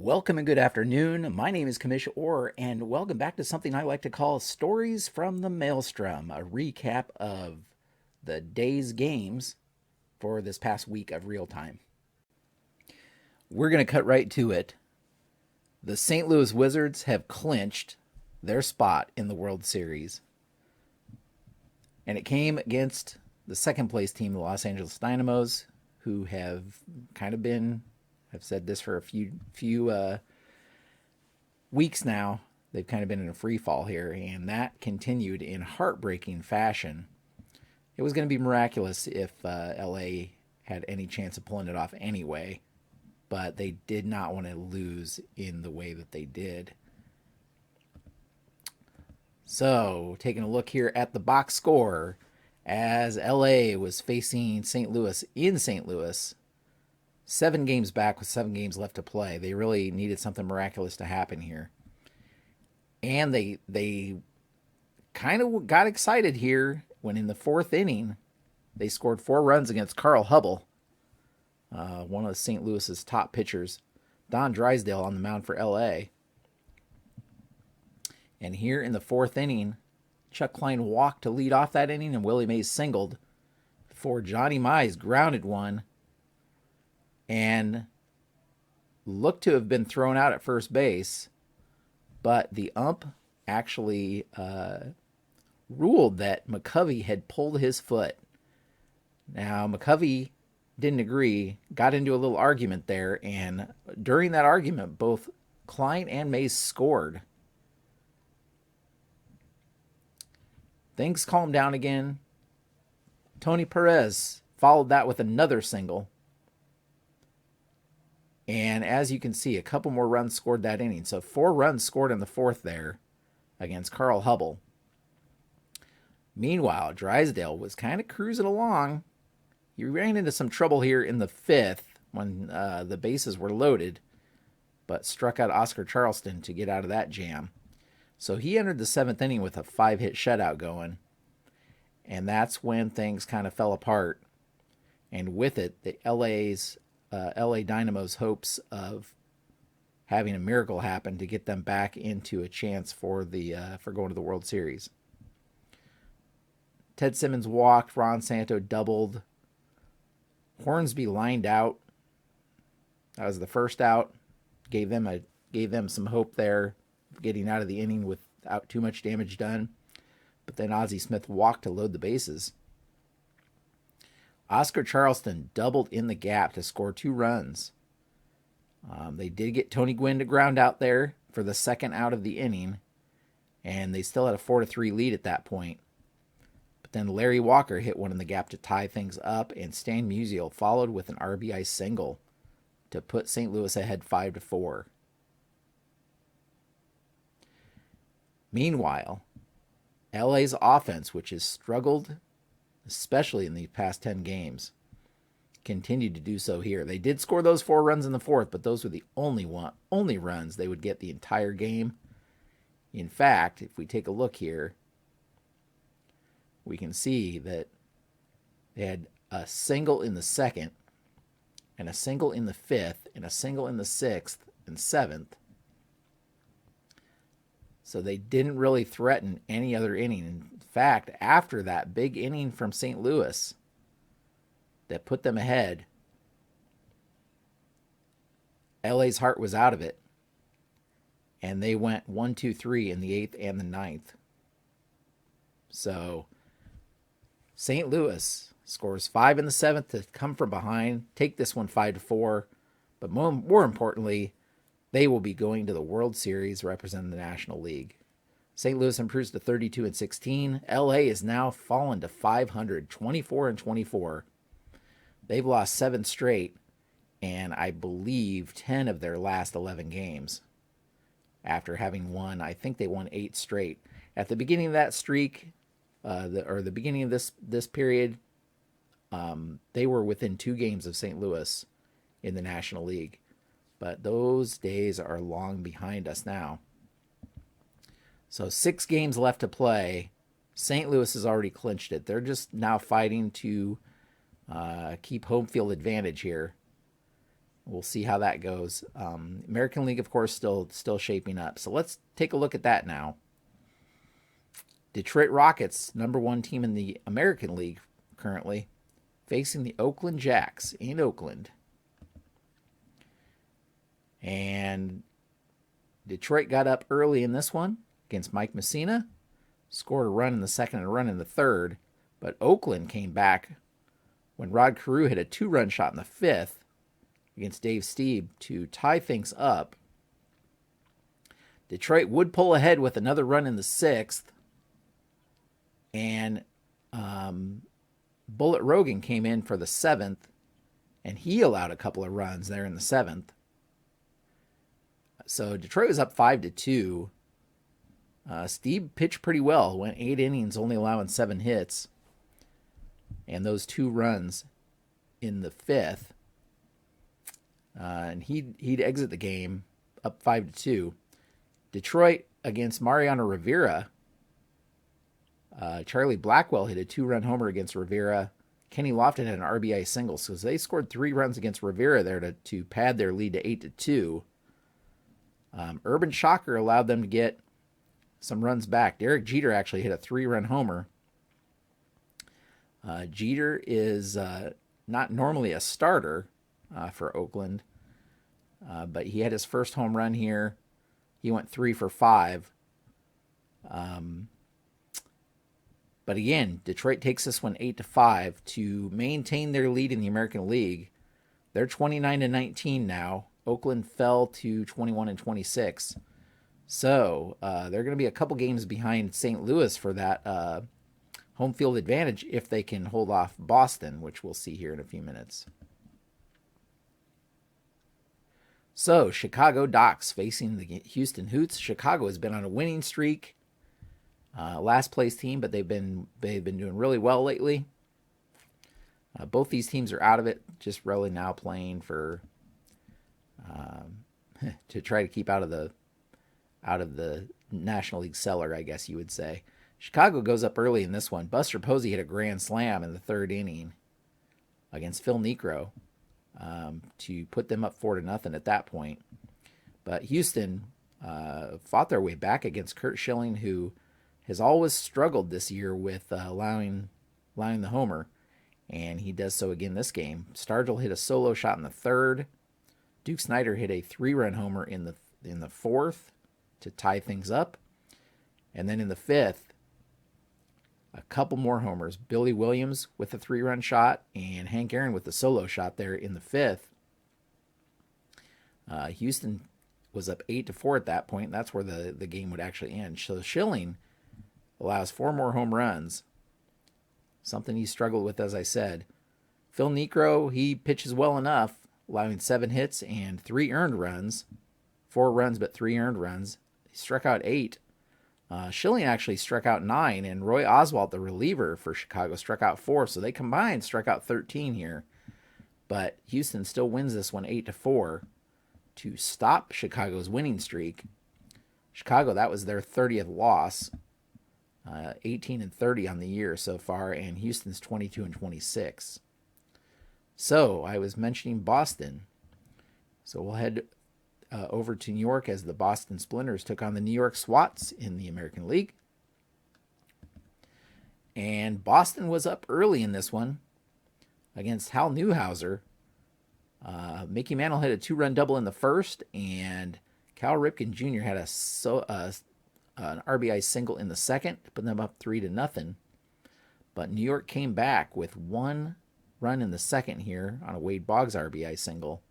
Welcome and good afternoon. My name is Commish Orr, and welcome back to something I like to call Stories from the Maelstrom, a recap of the day's games for this past week of real time. We're going to cut right to it. The St. Louis Wizards have clinched their spot in the World Series, and it came against the second place team, the Los Angeles Dynamos, who have kind of been, I've said this for a few weeks now, they've kind of been in a free fall here, and that continued in heartbreaking fashion. It was going to be miraculous if LA had any chance of pulling it off anyway, but they did not want to lose in the way that they did. So, taking a look here at the box score, as LA was facing St. Louis in St. Louis, 7 games back with 7 games left to play. They really needed something miraculous to happen here. And they kind of got excited here when in the 4th inning, they scored 4 runs against Carl Hubble, one of St. Louis's top pitchers, Don Drysdale on the mound for LA. And here in the 4th inning, Chuck Klein walked to lead off that inning, and Willie Mays singled before Johnny Mize grounded one and looked to have been thrown out at first base, but the ump actually ruled that McCovey had pulled his foot. Now, McCovey didn't agree, got into a little argument there, and during that argument, both Klein and Mays scored. Things calmed down again. Tony Perez followed that with another single. And as you can see, a couple more runs scored that inning. So 4 runs scored in the 4th there against Carl Hubble. Meanwhile, Drysdale was kind of cruising along. He ran into some trouble here in the 5th when the bases were loaded, but struck out Oscar Charleston to get out of that jam. So he entered the 7th inning with a 5-hit shutout going. And that's when things kind of fell apart. And with it, the LA Dynamo's hopes of having a miracle happen to get them back into a chance for going to the World Series. Ted Simmons walked, Ron Santo doubled, Hornsby lined out. That was the first out. Gave them some hope there, getting out of the inning without too much damage done. But then Ozzie Smith walked to load the bases. Oscar Charleston doubled in the gap to score 2 runs. They did get Tony Gwynn to ground out there for the second out of the inning, and they still had a 4-3 lead at that point. But then Larry Walker hit one in the gap to tie things up, and Stan Musial followed with an RBI single to put St. Louis ahead 5-4. Meanwhile, LA's offense, which has struggled especially in the past 10 games, continued to do so here. They did score those 4 runs in the 4th, but those were the only runs they would get the entire game. In fact, if we take a look here, we can see that they had a single in the 2nd, and a single in the 5th, and a single in the 6th and 7th. So they didn't really threaten any other inning. In fact, after that big inning from St. Louis that put them ahead, LA's heart was out of it. And they went 1-2-3 in the 8th and the 9th. So St. Louis scores 5 in the 7th to come from behind, take this one 5-4. But more importantly, they will be going to the World Series representing the National League. St. Louis improves to 32-16. LA is now fallen to 500, 24-24. They've lost 7 straight, and I believe 10 of their last 11 games. After having won, I think they won 8 straight. At the beginning of that streak, the beginning of this period, they were within 2 games of St. Louis in the National League. But those days are long behind us now. So 6 games left to play. St. Louis has already clinched it. They're just now fighting to keep home field advantage here. We'll see how that goes. American League, of course, still shaping up. So let's take a look at that now. Detroit Rockets, #1 team in the American League currently, facing the Oakland Jacks in Oakland. And Detroit got up early in this one against Mike Messina, scored a run in the second and a run in the third, but Oakland came back when Rod Carew hit a 2-run shot in the fifth against Dave Stieb to tie things up. Detroit would pull ahead with another run in the sixth, and Bullet Rogan came in for the seventh, and he allowed a couple of runs there in the seventh. So Detroit was up 5-2. Stieb pitched pretty well, went 8 innings, only allowing 7 hits, and those 2 runs in the fifth. And he'd exit the game up 5-2. Detroit against Mariano Rivera. Charlie Blackwell hit a 2-run homer against Rivera. Kenny Lofton had an RBI single, so they scored 3 runs against Rivera there to pad their lead to 8-2. Urban Shocker allowed them to get some runs back. Derek Jeter actually hit a 3-run homer. Jeter is not normally a starter for Oakland, but he had his first home run here. He went 3 for 5. But again, Detroit takes this one 8-5 to maintain their lead in the American League. They're 29-19 now. Oakland fell to 21-26. So they're going to be a couple games behind St. Louis for that home field advantage if they can hold off Boston, which we'll see here in a few minutes. So Chicago Docs facing the Houston Hoots. Chicago has been on a winning streak. Last place team, but they've been doing really well lately. Both these teams are out of it, just really now playing for to try to keep out of the National League cellar, I guess you would say. Chicago goes up early in this one. Buster Posey hit a grand slam in the third inning against Phil Niekro to put them up 4-0 at that point. But Houston fought their way back against Kurt Schilling, who has always struggled this year with allowing the homer, and he does so again this game. Stargell hit a solo shot in the third. Duke Snider hit a 3-run homer in the fourth to tie things up. And then in the fifth, a couple more homers. Billy Williams with a 3-run shot and Hank Aaron with the solo shot there in the fifth. Houston was up 8-4 at that point. That's where the game would actually end. So Schilling allows 4 more home runs, something he struggled with, as I said. Phil Niekro, he pitches well enough, allowing 7 hits and 3 earned runs. 4 runs, but 3 earned runs. He struck out 8. Schilling actually struck out 9, and Roy Oswalt, the reliever for Chicago, struck out 4. So they combined struck out 13 here. But Houston still wins this one 8-4 to stop Chicago's winning streak. Chicago, that was their 30th loss. 18-30 on the year so far, and Houston's 22-26. So I was mentioning Boston. So we'll head over to New York as the Boston Splinters took on the New York Swats in the American League. And Boston was up early in this one against Hal Newhouser. Mickey Mantle hit a 2-run double in the first, and Cal Ripken Jr. had an RBI single in the second to put them up 3-0. But New York came back with 1 run in the second here on a Wade Boggs RBI single.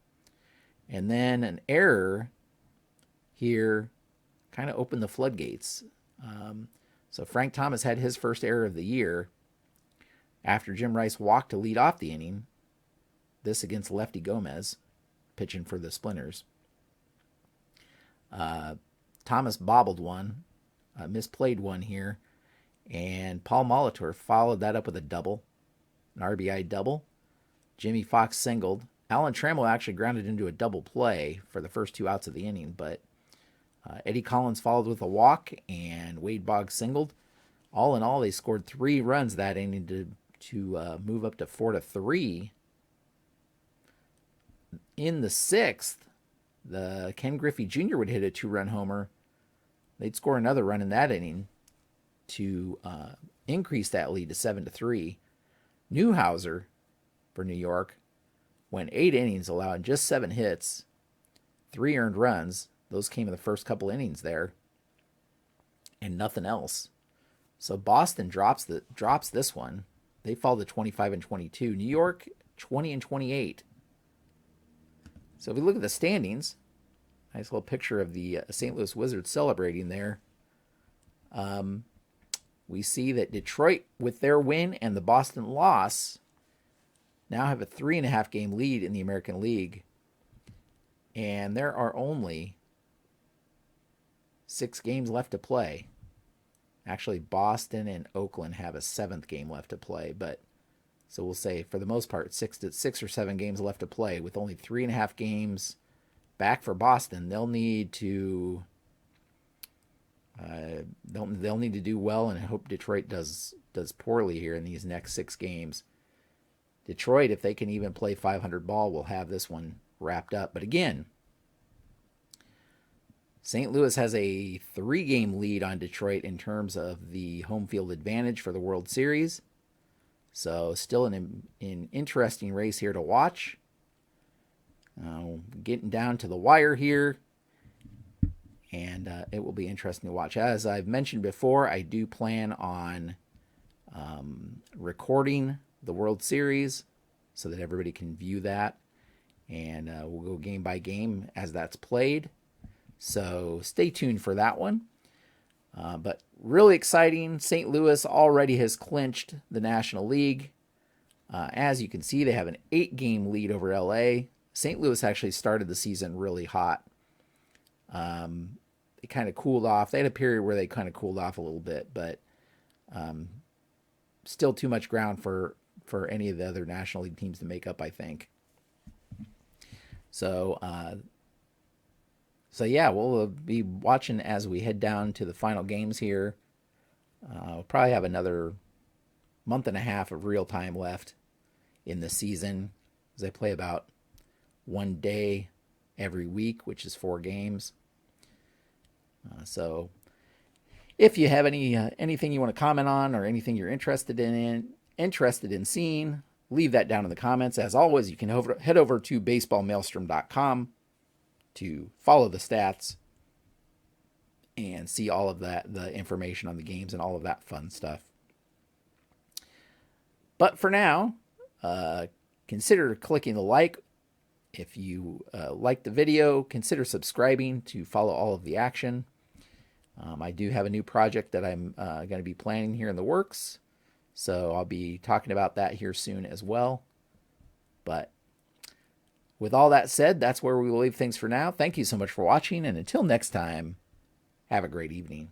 And then an error here kind of opened the floodgates. So Frank Thomas had his first error of the year after Jim Rice walked to lead off the inning. This against Lefty Gomez, pitching for the Splinters. Thomas bobbled one, misplayed one here, and Paul Molitor followed that up with a double, an RBI double. Jimmy Fox singled. Alan Trammell actually grounded into a double play for the first 2 outs of the inning, but Eddie Collins followed with a walk, and Wade Boggs singled. All in all, they scored 3 runs that inning to move up to 4-3. In the sixth, the Ken Griffey Jr. would hit a 2-run homer. They'd score another run in that inning to increase that lead to 7-3. Newhouser for New York went 8 innings, allowing just 7 hits, 3 earned runs. Those came in the first couple innings there, and nothing else. So Boston drops this one. They fall to 25-22. New York 20-28. So if we look at the standings, nice little picture of the St. Louis Wizards celebrating there. We see that Detroit, with their win and the Boston loss, now have a 3.5 game lead in the American League. And there are only 6 games left to play. Actually, Boston and Oakland have a 7th game left to play, but so we'll say for the most part 6 or 7 games left to play, with only 3.5 games back for Boston. They'll need to they'll need to do well, and I hope Detroit does poorly here in these next 6 games. Detroit, if they can even play 500 ball, will have this one wrapped up. But again, St. Louis has a 3-game lead on Detroit in terms of the home field advantage for the World Series. So still an interesting race here to watch. Getting down to the wire here, and it will be interesting to watch. As I've mentioned before, I do plan on recording the World Series so that everybody can view that, and we'll go game by game as that's played. So stay tuned for that one. But really exciting. St. Louis already has clinched the National League. As you can see, they have an 8-game lead over LA. St. Louis actually started the season really hot. They kind of cooled off. They had a period where they kind of cooled off a little bit, but still too much ground for any of the other National League teams to make up, I think. So yeah, we'll be watching as we head down to the final games here. We'll probably have another month and a half of real time left in the season, as they play about 1 day every week, which is 4 games. So if you have anything you want to comment on, or anything you're interested in seeing, leave that down in the comments. As always, you can head over to baseballmaelstrom.com to follow the stats and see all of that, the information on the games and all of that fun stuff. But for now, consider clicking the like. If you like the video, consider subscribing to follow all of the action. I do have a new project that I'm going to be planning here in the works, so I'll be talking about that here soon as well. But with all that said, that's where we will leave things for now. Thank you so much for watching, and until next time, have a great evening.